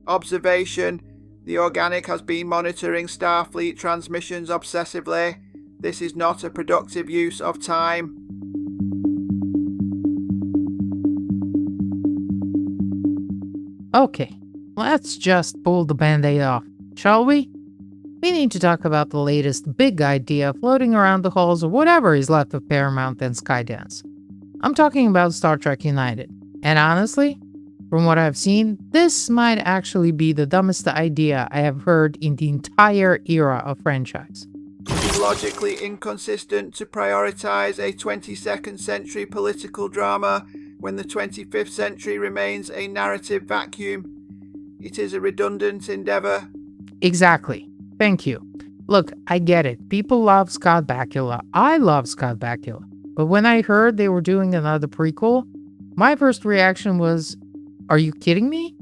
Observation. The organic has been monitoring Starfleet transmissions obsessively. This is not a productive use of time. Okay, let's just pull the band-aid off, shall we? We need to talk about the latest big idea floating around the halls of whatever is left of Paramount and Skydance. I'm talking about Star Trek United. And honestly, from what I've seen, this might actually be the dumbest idea I have heard in the entire era of franchise. It is logically inconsistent to prioritize a 22nd century political drama when the 25th century remains a narrative vacuum. It is a redundant endeavor. Exactly. Thank you. Look, I get it. People love Scott Bakula. I love Scott Bakula. But when I heard they were doing another prequel, my first reaction was, are you kidding me?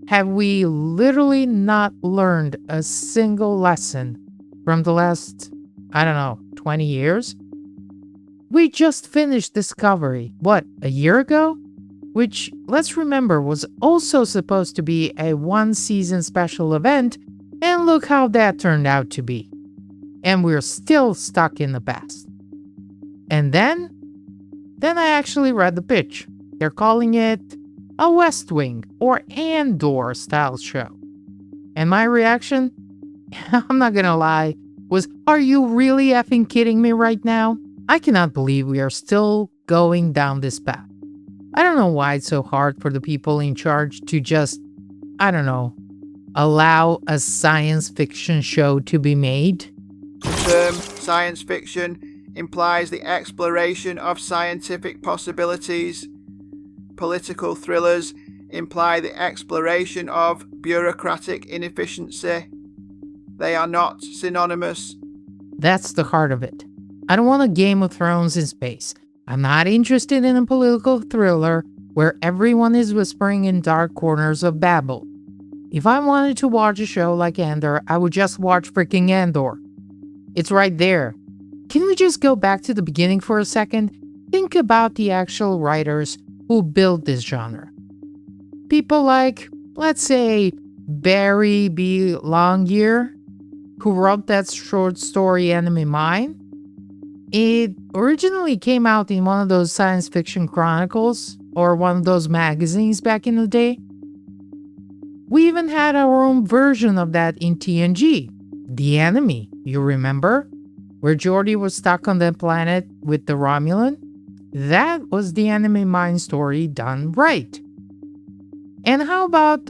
Have we literally not learned a single lesson from the last, 20 years? We just finished Discovery, a year ago? Which, let's remember, was also supposed to be a one-season special event, and look how that turned out to be. And we're still stuck in the past. And then I actually read the pitch. They're calling it a West Wing or Andor-style show. And my reaction, I'm not gonna lie, was, are you really effing kidding me right now? I cannot believe we are still going down this path. I don't know why it's so hard for the people in charge to just, allow a science fiction show to be made. The term science fiction implies the exploration of scientific possibilities. Political thrillers imply the exploration of bureaucratic inefficiency. They are not synonymous. That's the heart of it. I don't want a Game of Thrones in space. I'm not interested in a political thriller where everyone is whispering in dark corners of Babel. If I wanted to watch a show like Andor, I would just watch freaking Andor. It's right there. Can we just go back to the beginning for a second? Think about the actual writers who built this genre. People like, let's say, Barry B. Longyear, who wrote that short story Enemy Mine. It originally came out in one of those science fiction chronicles or one of those magazines back in the day. We even had our own version of that in TNG, The Enemy, you remember? Where Geordi was stuck on that planet with the Romulan. That was the Enemy Mine story done right. And how about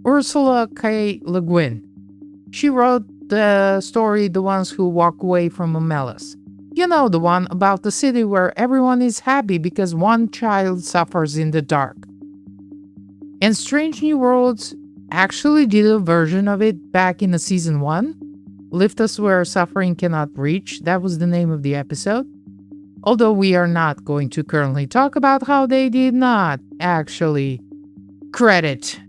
Ursula K. Le Guin? She wrote the story The Ones Who Walk Away from a Malice. You know, the one about the city where everyone is happy because one child suffers in the dark. And Strange New Worlds actually did a version of it back in the season 1. Lift Us Where Suffering Cannot Reach, that was the name of the episode. Although we are not going to currently talk about how they did not actually credit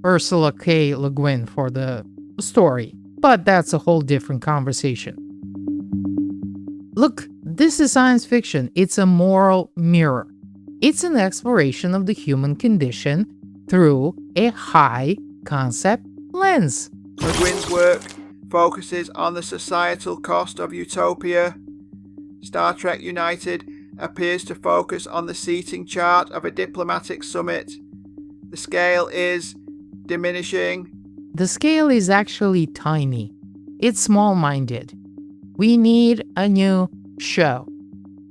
Ursula K. Le Guin for the story. But that's a whole different conversation. Look, this is science fiction. It's a moral mirror. It's an exploration of the human condition through a high-concept lens. Le Guin's work focuses on the societal cost of utopia. Star Trek United appears to focus on the seating chart of a diplomatic summit. The scale is diminishing. The scale is actually tiny. It's small-minded. We need a new show.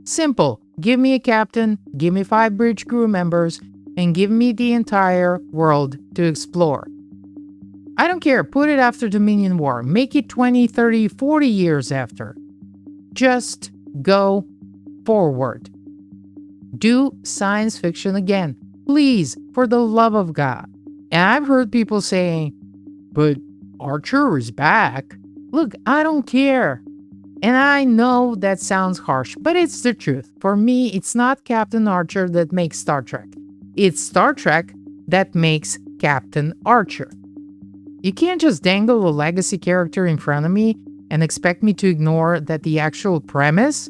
Simple. Give me a captain, give me 5 bridge crew members, and give me the entire world to explore. I don't care. Put it after Dominion War. Make it 20, 30, 40 years after. Just go forward. Do science fiction again. Please, for the love of God. And I've heard people saying, but Archer is back. Look, I don't care. And I know that sounds harsh, but it's the truth. For me, it's not Captain Archer that makes Star Trek. It's Star Trek that makes Captain Archer. You can't just dangle a legacy character in front of me and expect me to ignore that the actual premise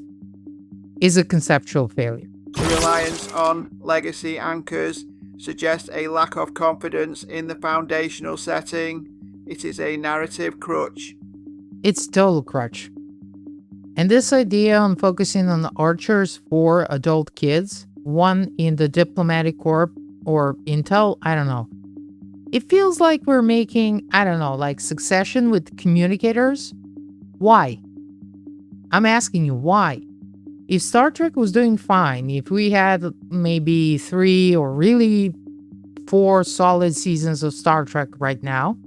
is a conceptual failure. The reliance on legacy anchors suggests a lack of confidence in the foundational setting. It is a narrative crutch. It's total crutch. And this idea on focusing on archers for adult kids, one in the diplomatic corps or intel, I don't know. It feels like we're making, I don't know, like Succession with communicators. Why? I'm asking you, why? If Star Trek was doing fine, if we had maybe 3 or really 4 solid seasons of Star Trek right now,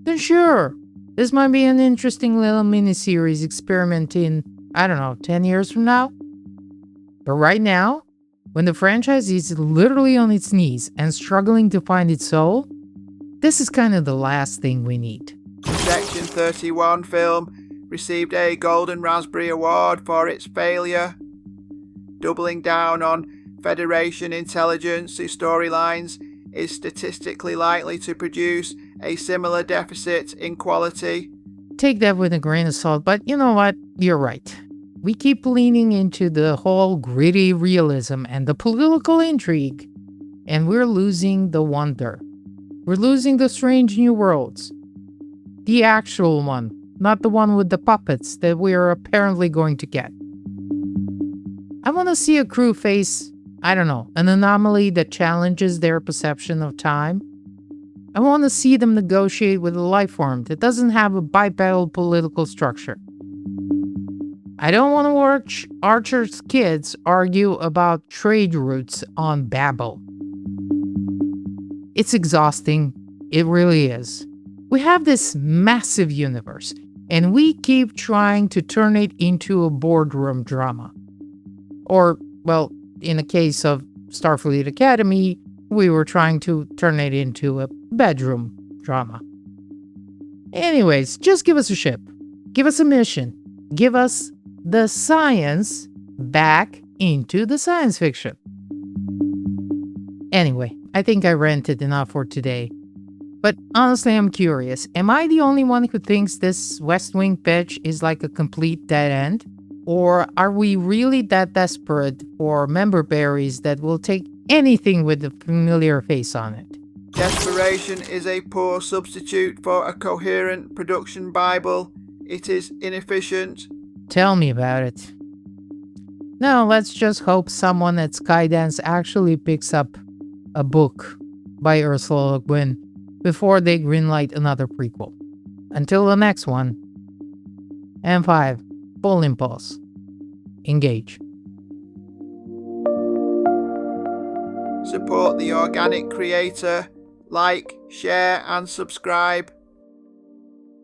then sure, this might be an interesting little miniseries experiment in, I don't know, 10 years from now. But right now, when the franchise is literally on its knees and struggling to find its soul, this is kind of the last thing we need. Section 31 film received a Golden Raspberry Award for its failure, doubling down on Federation intelligence whose storylines is statistically likely to produce a similar deficit in quality. Take that with a grain of salt, but you know what? You're right. We keep leaning into the whole gritty realism and the political intrigue, and we're losing the wonder. We're losing the strange new worlds. The actual one, not the one with the puppets that we're apparently going to get. I want to see a crew face, I don't know, an anomaly that challenges their perception of time. I want to see them negotiate with a life form that doesn't have a bipedal political structure. I don't want to watch Archer's kids argue about trade routes on Babel. It's exhausting. It really is. We have this massive universe, and we keep trying to turn it into a boardroom drama. Or, well, in the case of Starfleet Academy, we were trying to turn it into a bedroom drama. Anyways, just give us a ship. Give us a mission. Give us the science back into the science fiction. Anyway, I think I ranted enough for today. But honestly, I'm curious. Am I the only one who thinks this West Wing pitch is like a complete dead end? Or are we really that desperate for member berries that will take anything with a familiar face on it? Desperation is a poor substitute for a coherent production Bible. It is inefficient. Tell me about it. Now, let's just hope someone at Skydance actually picks up a book by Ursula K before they greenlight another prequel. Until the next one, M5, full impulse. Engage. Support the organic creator. Like, share and subscribe.